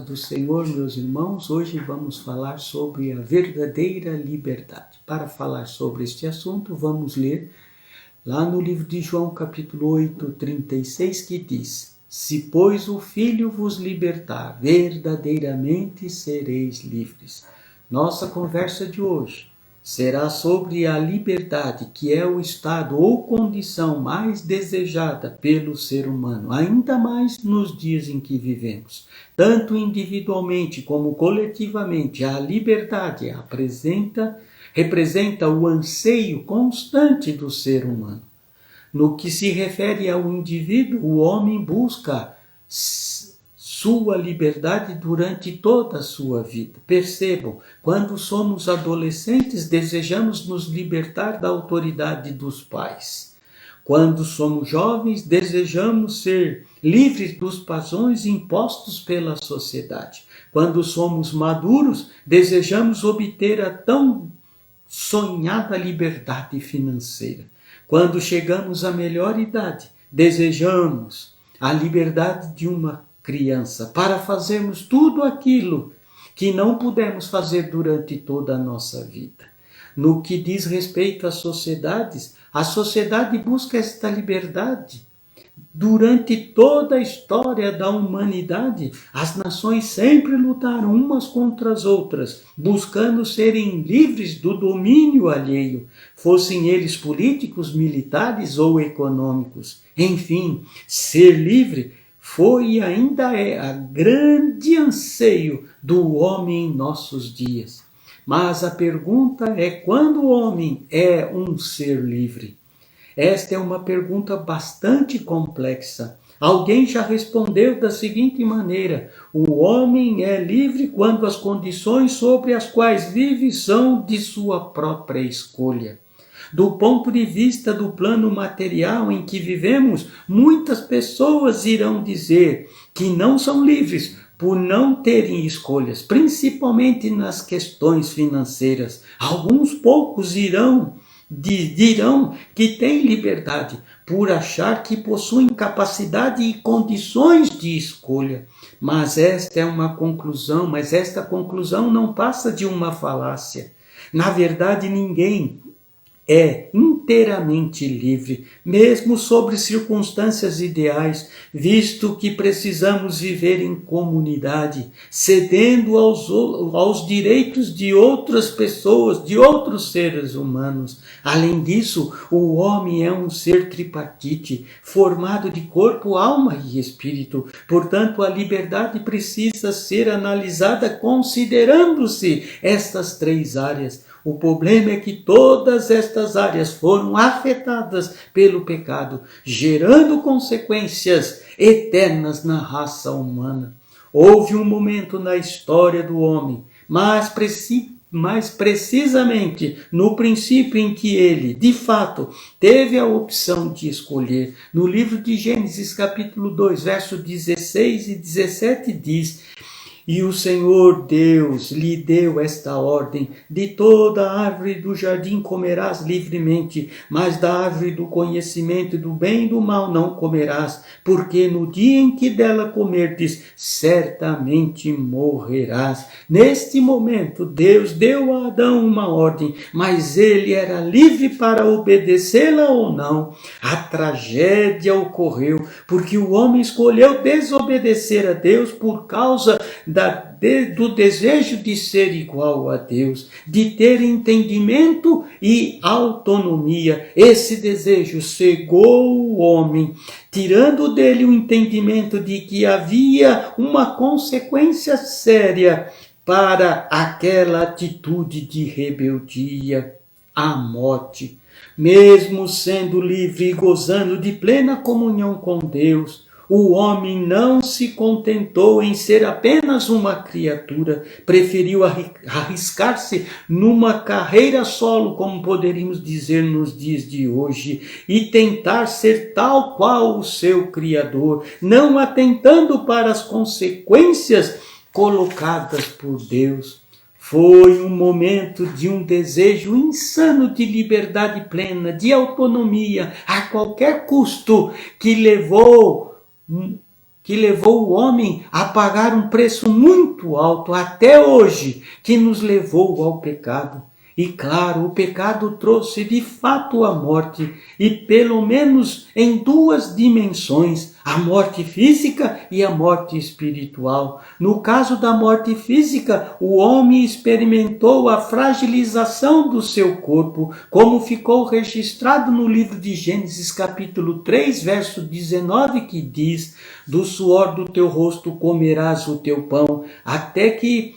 do Senhor, meus irmãos, hoje vamos falar sobre a verdadeira liberdade. Para falar sobre este assunto, vamos ler lá no livro de João, capítulo 8, 36, que diz: Se, pois, o Filho vos libertar, verdadeiramente sereis livres. Nossa conversa de hoje será sobre a liberdade, que é o estado ou condição mais desejada pelo ser humano, ainda mais nos dias em que vivemos. Tanto individualmente como coletivamente, a liberdade representa o anseio constante do ser humano. No que se refere ao indivíduo, o homem busca sua liberdade durante toda a sua vida. Percebam, quando somos adolescentes, desejamos nos libertar da autoridade dos pais. Quando somos jovens, desejamos ser livres dos padrões impostos pela sociedade. Quando somos maduros, desejamos obter a tão sonhada liberdade financeira. Quando chegamos à melhor idade, desejamos a liberdade de uma criança para fazermos tudo aquilo que não pudemos fazer durante toda a nossa vida. No que diz respeito às sociedades, a sociedade busca esta liberdade. Durante toda a história da humanidade, as nações sempre lutaram umas contra as outras, buscando serem livres do domínio alheio, fossem eles políticos, militares ou econômicos. Enfim, ser livre foi e ainda é a grande anseio do homem em nossos dias. Mas a pergunta é: quando o homem é um ser livre? Esta é uma pergunta bastante complexa. Alguém já respondeu da seguinte maneira: o homem é livre quando as condições sobre as quais vive são de sua própria escolha. Do ponto de vista do plano material em que vivemos, muitas pessoas irão dizer que não são livres por não terem escolhas, principalmente nas questões financeiras. Alguns poucos dirão que têm liberdade por achar que possuem capacidade e condições de escolha. Mas esta conclusão não passa de uma falácia. Na verdade, ninguém é inteiramente livre, mesmo sobre circunstâncias ideais, visto que precisamos viver em comunidade, cedendo aos direitos de outras pessoas, de outros seres humanos. Além disso, o homem é um ser tripartite, formado de corpo, alma e espírito. Portanto, a liberdade precisa ser analisada considerando-se estas três áreas. O problema é que todas estas áreas foram afetadas pelo pecado, gerando consequências eternas na raça humana. Houve um momento na história do homem, mais precisamente no princípio em que ele, de fato, teve a opção de escolher. No livro de Gênesis, capítulo 2, versos 16 e 17 diz: E o Senhor Deus lhe deu esta ordem: de toda a árvore do jardim comerás livremente, mas da árvore do conhecimento do bem e do mal não comerás, porque no dia em que dela comerdes, certamente morrerás. Neste momento, Deus deu a Adão uma ordem, mas ele era livre para obedecê-la ou não. A tragédia ocorreu porque o homem escolheu desobedecer a Deus por causa do desejo de ser igual a Deus, de ter entendimento e autonomia. Esse desejo cegou o homem, tirando dele o entendimento de que havia uma consequência séria para aquela atitude de rebeldia: a morte. Mesmo sendo livre e gozando de plena comunhão com Deus, o homem não se contentou em ser apenas uma criatura, preferiu arriscar-se numa carreira solo, como poderíamos dizer nos dias de hoje, e tentar ser tal qual o seu Criador, não atentando para as consequências colocadas por Deus. Foi um momento de um desejo insano de liberdade plena, de autonomia, a qualquer custo, que levou que levou o homem a pagar um preço muito alto até hoje, que nos levou ao pecado. E claro, o pecado trouxe de fato a morte, e pelo menos em duas dimensões, a morte física e a morte espiritual. No caso da morte física, o homem experimentou a fragilização do seu corpo, como ficou registrado no livro de Gênesis capítulo 3, verso 19, que diz: do suor do teu rosto comerás o teu pão, até que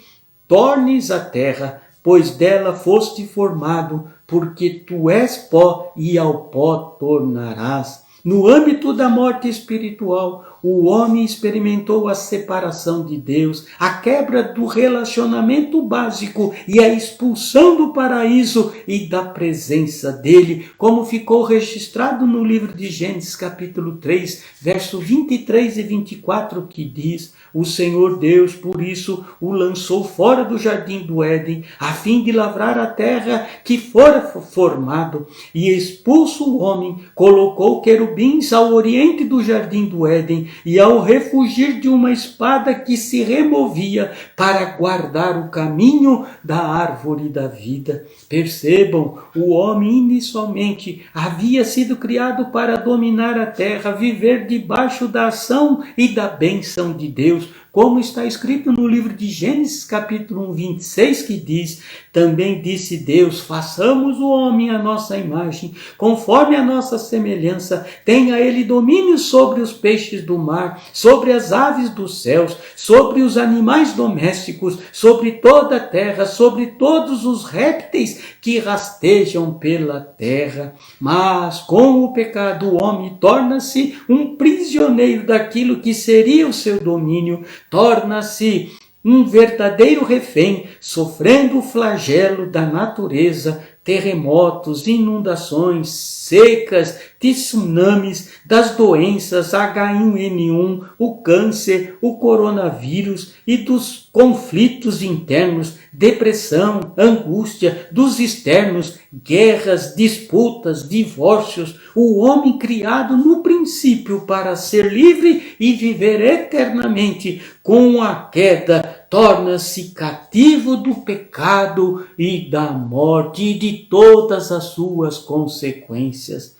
tornes a terra, pois dela foste formado, porque tu és pó e ao pó tornarás. No âmbito da morte espiritual, o homem experimentou a separação de Deus, a quebra do relacionamento básico e a expulsão do paraíso e da presença dele, como ficou registrado no livro de Gênesis capítulo 3, verso 23 e 24, que diz: o Senhor Deus, por isso, o lançou fora do jardim do Éden, a fim de lavrar a terra que fora formado, e expulso o homem, colocou querubins ao oriente do jardim do Éden, e ao refugir de uma espada que se removia para guardar o caminho da árvore da vida. Percebam, o homem inicialmente havia sido criado para dominar a terra, viver debaixo da ação e da bênção de Deus, como está escrito no livro de Gênesis capítulo 1, 26, que diz: também disse Deus, façamos o homem à nossa imagem, conforme a nossa semelhança, tenha ele domínio sobre os peixes do mar, sobre as aves dos céus, sobre os animais domésticos, sobre toda a terra, sobre todos os répteis que rastejam pela terra. Mas com o pecado o homem torna-se um prisioneiro daquilo que seria o seu domínio, torna-se um verdadeiro refém, sofrendo o flagelo da natureza, terremotos, inundações, secas, tsunamis, das doenças H1N1, o câncer, o coronavírus e dos conflitos internos, depressão, angústia, dos externos, guerras, disputas, divórcios. O homem criado no princípio para ser livre e viver eternamente, com a queda, torna-se cativo do pecado e da morte e de todas as suas consequências.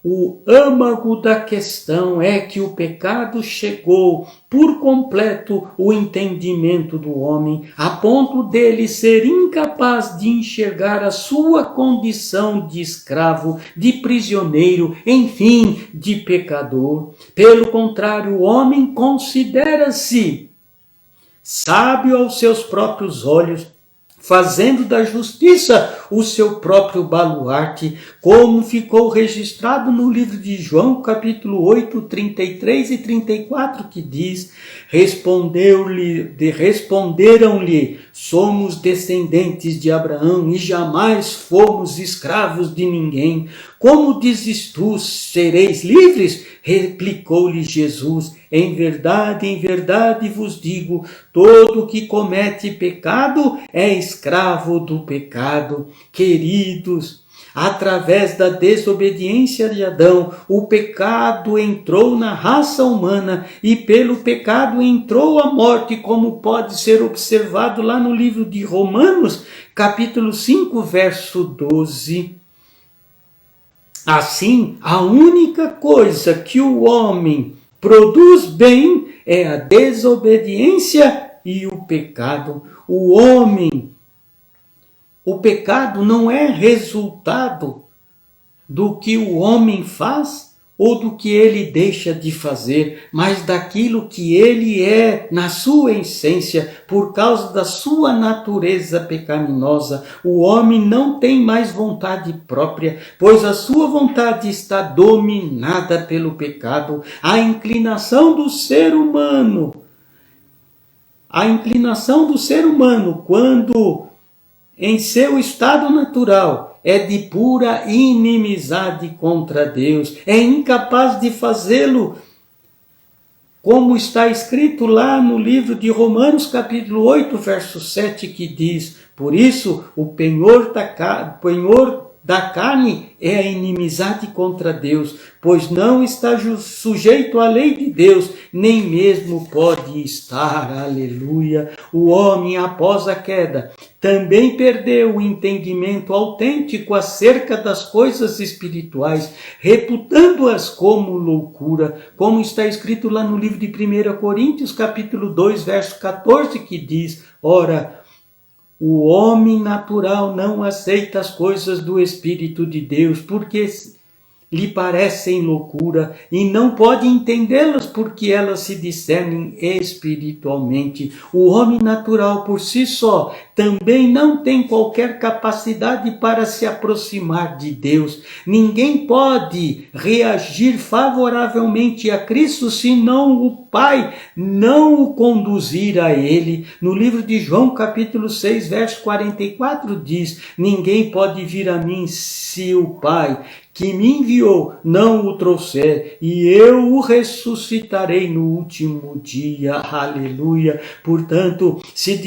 O âmago da questão é que o pecado chegou por completo o entendimento do homem, a ponto dele ser incapaz de enxergar a sua condição de escravo, de prisioneiro, enfim, de pecador. Pelo contrário, o homem considera-se sábio aos seus próprios olhos, fazendo da justiça o seu próprio baluarte, como ficou registrado no livro de João, capítulo 8, 33 e 34, que diz: responderam-lhe, somos descendentes de Abraão e jamais fomos escravos de ninguém. Como dizes tu, sereis livres? Replicou-lhe Jesus: em verdade vos digo, todo que comete pecado é escravo do pecado. Queridos, através da desobediência de Adão, o pecado entrou na raça humana e pelo pecado entrou a morte, como pode ser observado lá no livro de Romanos, capítulo 5, verso 12. Assim, a única coisa que o homem produz bem é a desobediência e o pecado. O pecado não é resultado do que o homem faz ou do que ele deixa de fazer, mas daquilo que ele é na sua essência, por causa da sua natureza pecaminosa. O homem não tem mais vontade própria, pois a sua vontade está dominada pelo pecado. A inclinação do ser humano, quando em seu estado natural, é de pura inimizade contra Deus. É incapaz de fazê-lo, como está escrito lá no livro de Romanos, capítulo 8, verso 7, que diz: por isso o penhor da carne é a inimizade contra Deus, pois não está sujeito à lei de Deus, nem mesmo pode estar. Aleluia! O homem, após a queda, também perdeu o entendimento autêntico acerca das coisas espirituais, reputando-as como loucura, como está escrito lá no livro de 1 Coríntios, capítulo 2, verso 14, que diz: ora, o homem natural não aceita as coisas do Espírito de Deus, porque lhe parecem loucura, e não pode entendê-las porque elas se discernem espiritualmente. O homem natural por si só também não tem qualquer capacidade para se aproximar de Deus. Ninguém pode reagir favoravelmente a Cristo senão o Pai não o conduzir a Ele. No livro de João, capítulo 6, verso 44 diz: ninguém pode vir a mim se o Pai que me enviou não o trouxer, e eu o ressuscitarei no último dia. Aleluia! Portanto, se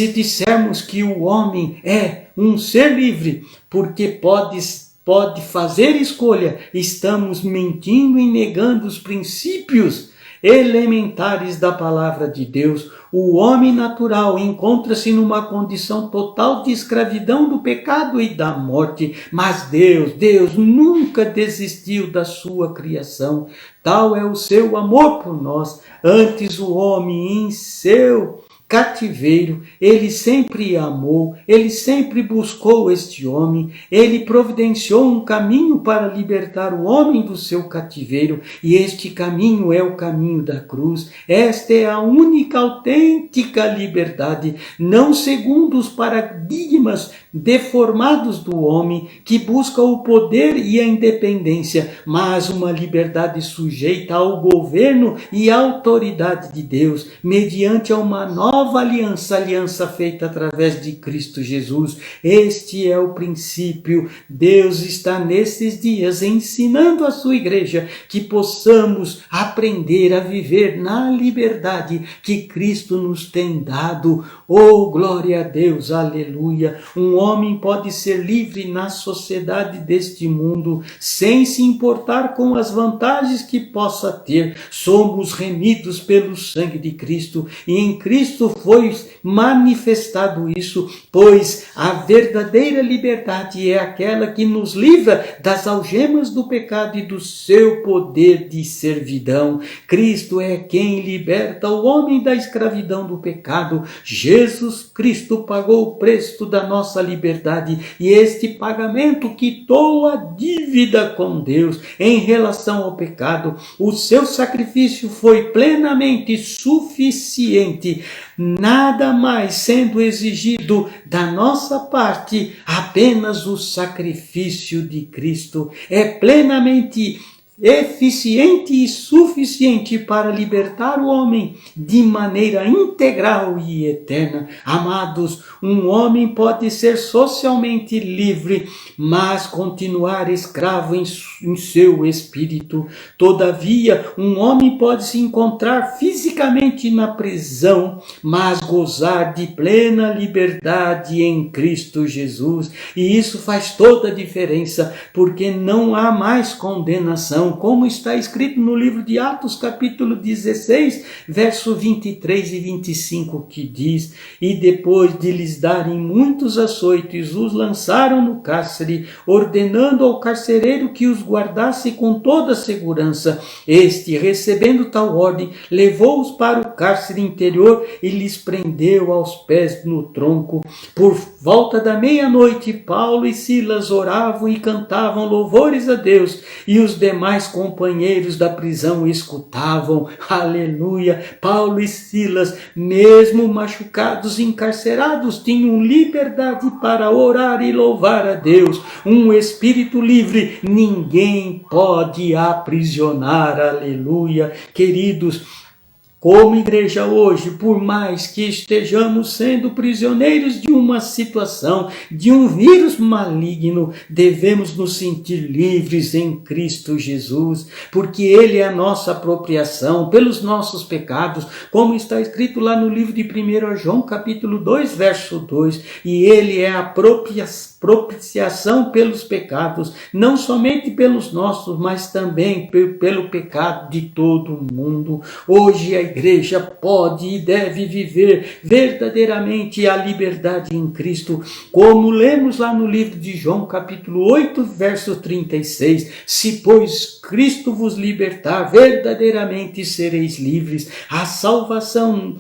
dissermos que o homem é um ser livre, porque pode fazer escolha, estamos mentindo e negando os princípios elementares da palavra de Deus. O homem natural encontra-se numa condição total de escravidão do pecado e da morte, mas Deus nunca desistiu da sua criação. Tal é o seu amor por nós. Antes, o homem em seu cativeiro, ele sempre amou, ele sempre buscou este homem, ele providenciou um caminho para libertar o homem do seu cativeiro, e este caminho é o caminho da cruz. Esta é a única autêntica liberdade, não segundo os paradigmas deformados do homem, que busca o poder e a independência, mas uma liberdade sujeita ao governo e à autoridade de Deus, mediante uma nova aliança feita através de Cristo Jesus. Este é o princípio. Deus está nesses dias ensinando a sua igreja que possamos aprender a viver na liberdade que Cristo nos tem dado. Oh, glória a Deus, aleluia! Um homem pode ser livre na sociedade deste mundo, sem se importar com as vantagens que possa ter. Somos remidos pelo sangue de Cristo, e em Cristo foi manifestado isso, pois a verdadeira liberdade é aquela que nos livra das algemas do pecado e do seu poder de servidão. Cristo é quem liberta o homem da escravidão do pecado. Jesus Cristo pagou o preço da nossa liberdade, e este pagamento quitou a dívida com Deus em relação ao pecado. O seu sacrifício foi plenamente suficiente, nada mais sendo exigido da nossa parte, apenas o sacrifício de Cristo é plenamente eficiente e suficiente para libertar o homem de maneira integral e eterna. Amados, um homem pode ser socialmente livre, mas continuar escravo em seu espírito. Todavia, um homem pode se encontrar fisicamente na prisão, mas gozar de plena liberdade em Cristo Jesus. E isso faz toda a diferença, porque não há mais condenação, como está escrito no livro de Atos, capítulo 16, verso 23 e 25, que diz: e depois de lhes darem muitos açoites, os lançaram no cárcere, ordenando ao carcereiro que os guardasse com toda segurança. Este, recebendo tal ordem, levou-os para o cárcere interior e lhes prendeu aos pés no tronco. Por volta da meia-noite, Paulo e Silas oravam e cantavam louvores a Deus, e os demais companheiros da prisão escutavam. Aleluia! Paulo e Silas, mesmo machucados e encarcerados, tinham liberdade para orar e louvar a Deus. Um espírito livre ninguém pode aprisionar. Aleluia! Queridos, como igreja hoje, por mais que estejamos sendo prisioneiros de uma situação, de um vírus maligno, devemos nos sentir livres em Cristo Jesus, porque Ele é a nossa apropriação pelos nossos pecados, como está escrito lá no livro de 1 João, capítulo 2, verso 2, e Ele é a propiciação pelos pecados, não somente pelos nossos, mas também pelo pecado de todo o mundo. Hoje a igreja pode e deve viver verdadeiramente a liberdade em Cristo, como lemos lá no livro de João, capítulo 8, verso 36. Se, pois, Cristo vos libertar, verdadeiramente sereis livres. A salvação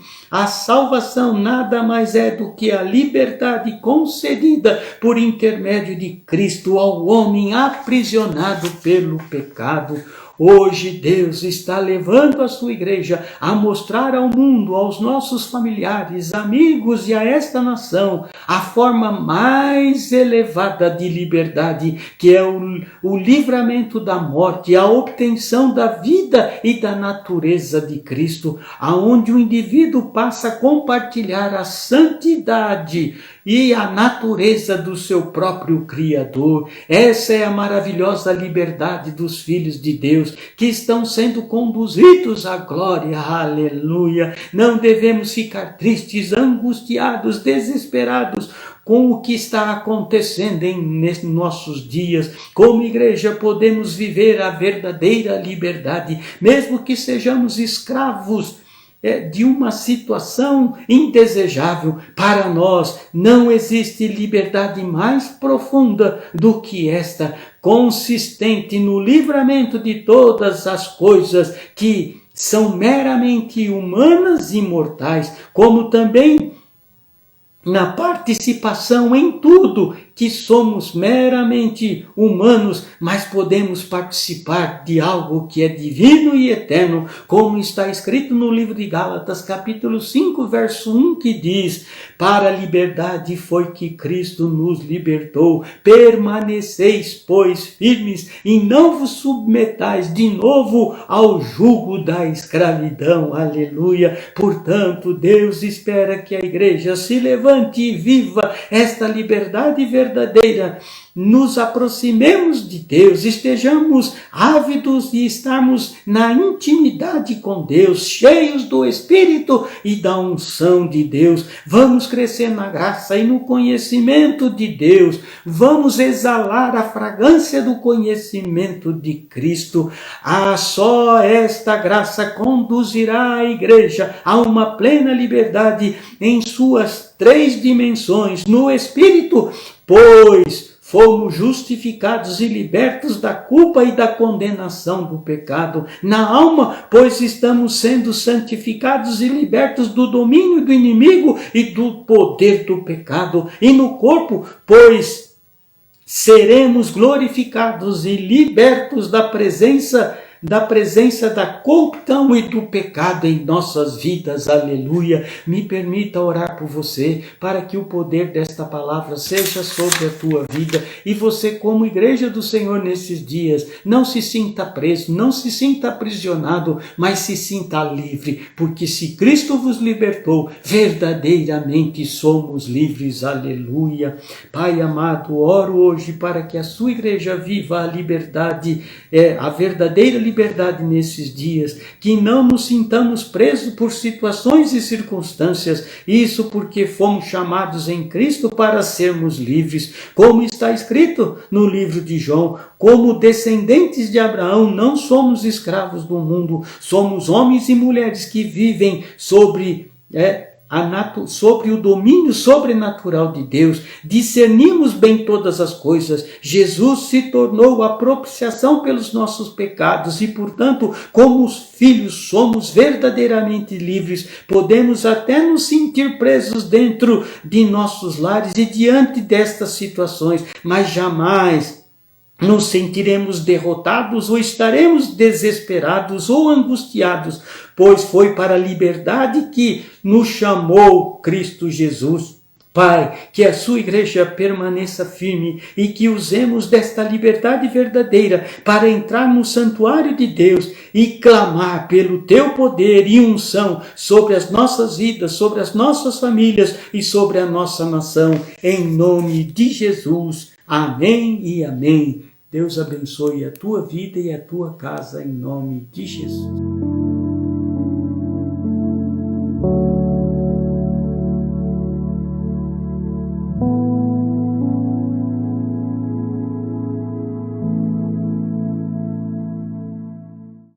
nada mais é do que a liberdade concedida por intermédio de Cristo ao homem aprisionado pelo pecado. Hoje Deus está levando a sua igreja a mostrar ao mundo, aos nossos familiares, amigos e a esta nação, a forma mais elevada de liberdade, que é o livramento da morte, a obtenção da vida e da natureza de Cristo, aonde o indivíduo passa a compartilhar a santidade e a natureza do seu próprio Criador. Essa é a maravilhosa liberdade dos filhos de Deus, que estão sendo conduzidos à glória. Aleluia! Não devemos ficar tristes, angustiados, desesperados com o que está acontecendo nesses nossos dias. Como igreja podemos viver a verdadeira liberdade, mesmo que sejamos escravos de uma situação indesejável. Para nós não existe liberdade mais profunda do que esta, consistente no livramento de todas as coisas que são meramente humanas e mortais, como também na participação em tudo, que somos meramente humanos, mas podemos participar de algo que é divino e eterno, como está escrito no livro de Gálatas, capítulo 5, verso 1, que diz: para a liberdade foi que Cristo nos libertou, permaneceis, pois, firmes, e não vos submetais de novo ao jugo da escravidão. Aleluia! Portanto, Deus espera que a igreja se levante e viva esta liberdade verdadeira, nos aproximemos de Deus, estejamos ávidos e estarmos na intimidade com Deus, cheios do Espírito e da unção de Deus. Vamos crescer na graça e no conhecimento de Deus. Vamos exalar a fragrância do conhecimento de Cristo. Só esta graça conduzirá a igreja a uma plena liberdade em suas 3 dimensões, no Espírito, pois fomos justificados e libertos da culpa e da condenação do pecado. Na alma, pois estamos sendo santificados e libertos do domínio do inimigo e do poder do pecado. E no corpo, pois seremos glorificados e libertos da presença da corrupção e do pecado em nossas vidas. Aleluia! Me permita orar por você, para que o poder desta palavra seja sobre a tua vida, e você, como igreja do Senhor nesses dias, não se sinta preso, não se sinta aprisionado, mas se sinta livre, porque se Cristo vos libertou, verdadeiramente somos livres. Aleluia! Pai amado, oro hoje para que a sua igreja viva a liberdade, a verdadeira liberdade nesses dias, que não nos sintamos presos por situações e circunstâncias, isso porque fomos chamados em Cristo para sermos livres, como está escrito no livro de João: como descendentes de Abraão, não somos escravos do mundo, somos homens e mulheres que vivem sobre o domínio sobrenatural de Deus, discernimos bem todas as coisas. Jesus se tornou a propiciação pelos nossos pecados e, portanto, como os filhos, somos verdadeiramente livres. Podemos até nos sentir presos dentro de nossos lares e diante destas situações, mas jamais nos sentiremos derrotados ou estaremos desesperados ou angustiados, pois foi para a liberdade que nos chamou Cristo Jesus. Pai, que a sua igreja permaneça firme e que usemos desta liberdade verdadeira para entrar no santuário de Deus e clamar pelo teu poder e unção sobre as nossas vidas, sobre as nossas famílias e sobre a nossa nação. Em nome de Jesus. Amém e amém. Deus abençoe a tua vida e a tua casa em nome de Jesus.